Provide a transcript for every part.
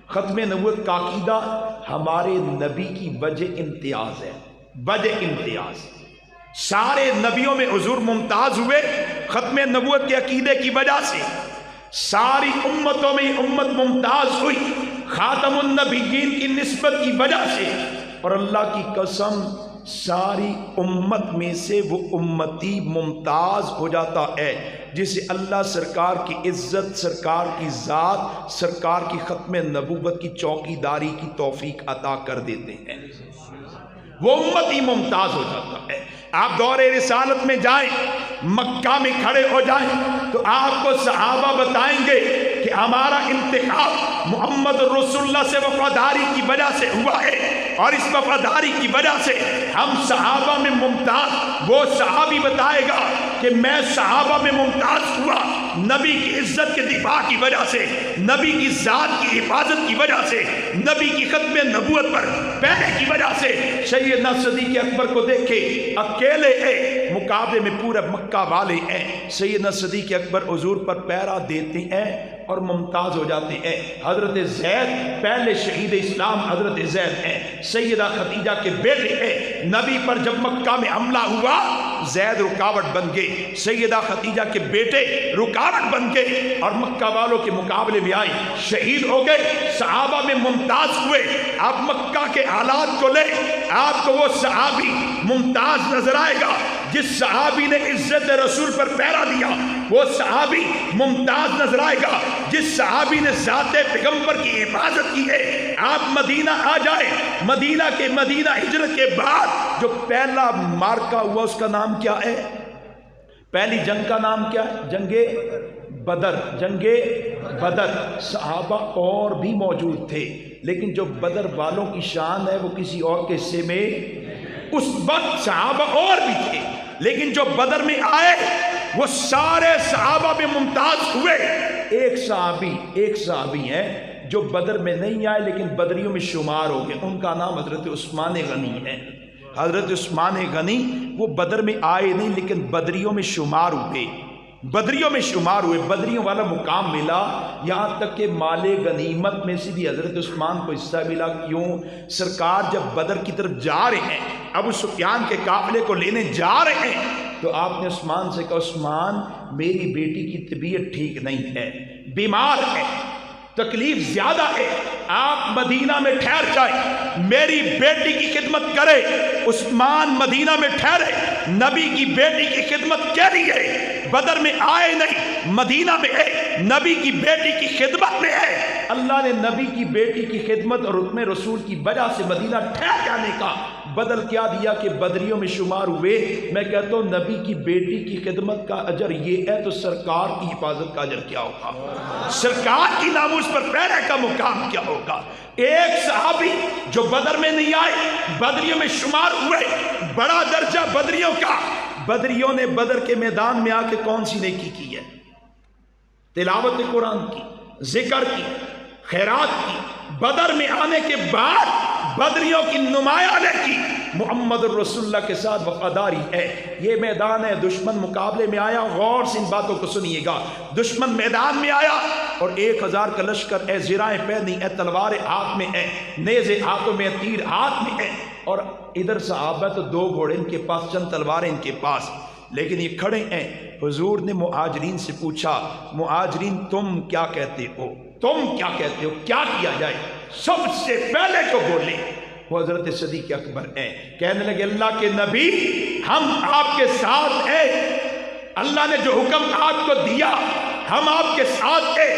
ختم نبوت کا عقیدہ ہمارے نبی کی وجہ امتیاز ہے، وجہ امتیاز۔ سارے نبیوں میں حضور ممتاز ہوئے ختم نبوت کے عقیدے کی وجہ سے، ساری امتوں میں امت ممتاز ہوئی خاتم النبیین کی نسبت کی وجہ سے، اور اللہ کی قسم ساری امت میں سے وہ امتی ممتاز ہو جاتا ہے جسے اللہ سرکار کی عزت، سرکار کی ذات، سرکار کی ختم نبوت کی چوکی داری کی توفیق عطا کر دیتے ہیں، وہ امتی ممتاز ہو جاتا ہے۔ آپ دور رسالت میں جائیں، مکہ میں کھڑے ہو جائیں تو آپ کو صحابہ بتائیں گے کہ ہمارا انتخاب محمد رسول اللہ سے وفاداری کی وجہ سے ہوا ہے، اور اس وفاداری کی وجہ سے ہم صحابہ میں ممتاز۔ وہ صحابی بتائے گا کہ میں صحابہ میں ممتاز ہوا نبی کی عزت کے دفاع کی وجہ سے، نبی کی ذات کی حفاظت کی وجہ سے، نبی کی ختم نبوت پر پہرے کی وجہ سے۔ سیدنا صدیق اکبر کو دیکھے، اکیلے ہیں، مقابلے میں پورا مکہ والے ہیں، سیدنا صدیق اکبر حضور پر پہرا دیتے ہیں اور ممتاز ہو جاتے ہیں۔ حضرت زید پہلے شہید اسلام حضرت زید ہیں، سیدہ خدیجہ کے بیٹے ہیں، نبی پر جب مکہ میں حملہ ہوا زید رکاوٹ بن گئے، سیدہ خدیجہ کے بیٹے رکاوٹ بن گئے اور مکہ والوں کے مقابلے میں آئے، شہید ہو گئے، صحابہ میں ممتاز ہوئے۔ آپ مکہ کے حالات کو لے، آپ کو وہ صحابی ممتاز نظر آئے گا جس صحابی نے عزت رسول پر پہرا دیا، وہ صحابی ممتاز نظر آئے گا جس صحابی نے ذات پیغمبر کی حفاظت کی ہے۔ آپ مدینہ آ جائیں، مدینہ ہجرت کے بعد جو پہلا مارکا ہوا اس کا نام کیا ہے؟ پہلی جنگ کا نام کیا ہے؟ جنگ بدر۔ جنگ بدر، صحابہ اور بھی موجود تھے لیکن جو بدر والوں کی شان ہے وہ کسی اور کے حصے میں، اس وقت صحابہ اور بھی تھے لیکن جو بدر میں آئے وہ سارے صحابہ میں ممتاز ہوئے۔ ایک صحابی ہے جو بدر میں نہیں آئے لیکن بدریوں میں شمار ہو گئے، ان کا نام حضرت عثمان غنی ہے۔ حضرت عثمان غنی وہ بدر میں آئے نہیں لیکن بدریوں میں شمار ہوئے، بدریوں والا مقام ملا، یہاں تک کہ مال غنیمت میں سے بھی حضرت عثمان کو حصہ ملا۔ کیوں؟ سرکار جب بدر کی طرف جا رہے ہیں، ابو سفیان کے قافلے کو لینے جا رہے ہیں تو آپ نے عثمان سے کہا عثمان میری بیٹی کی طبیعت ٹھیک نہیں ہے، بیمار ہے، تکلیف زیادہ ہے، آپ مدینہ میں ٹھہر جائیں، میری بیٹی کی خدمت کرے۔ عثمان مدینہ میں ٹھہرے، نبی کی بیٹی کی خدمت کے لیے، بدر میں آئے نہیں، مدینہ میں ہے، نبی کی بیٹی کی خدمت میں ہے۔ اللہ نے نبی کی بیٹی کی خدمت اور حکم رسول کی وجہ سے مدینہ ٹھہر جانے کا بدل کیا دیا کہ بدریوں میں شمار ہوئے۔ میں کہتا ہوں نبی کی بیٹی کی خدمت کا اجر یہ ہے تو سرکار کی حفاظت کا اجر کیا ہوگا؟ سرکار کی ناموس پر پہرے کا مقام کیا ہوگا؟ ایک صحابی جو بدر میں نہیں آئے، بدریوں میں شمار ہوئے، بڑا درجہ بدریوں کا۔ بدریوں نے بدر کے میدان میں آ کے کون سی نیکی کی ہے؟ تلاوت قرآن کی، ذکر کی، خیرات کی۔ بدر میں آنے کے بعد بدریوں کی نمایاں نیکی، محمد الرسول اللہ کے ساتھ وفاداری ہے۔ یہ میدان ہے، دشمن مقابلے میں آیا، غور سے ان باتوں کو سنیے گا۔ دشمن میدان میں آیا اور 1000 کا لشکر ہے، زرائیں پہنی ہے، تلواریں ہاتھ میں ہیں، نیزے ہاتھوں میں، تیر ہاتھ میں ہیں، اور ادھر صحابہ تو 2 گھوڑے ان کے پاس، چند تلواریں ان کے پاس، لیکن یہ کھڑے ہیں۔ حضور نے مہاجرین سے پوچھا مہاجرین تم کیا کہتے ہو، تم کیا کہتے ہو، کیا کیا جائے؟ سب سے پہلے جو بولے وہ حضرت صدیق اکبر ہیں۔ کہنے لگے اللہ کے نبی ہم آپ کے ساتھ ہیں، اللہ نے جو حکم آپ کو دیا ہم آپ کے ساتھ ہیں،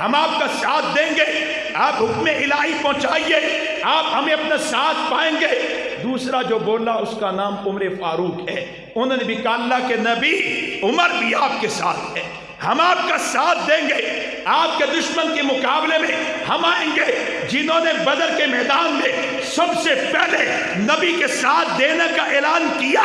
ہم آپ کا ساتھ دیں گے، آپ حکم الہی پہنچائیے، آپ ہمیں اپنا ساتھ پائیں گے۔ دوسرا جو بولا اس کا نام عمر فاروق ہے، انہوں نے بھی کہا اللہ کے نبی عمر بھی آپ کے ساتھ ہے، ہم آپ کا ساتھ دیں گے، آپ کے دشمن کے مقابلے میں ہم آئیں گے۔ جنہوں نے بدر کے میدان میں سب سے پہلے نبی کے ساتھ دینے کا اعلان کیا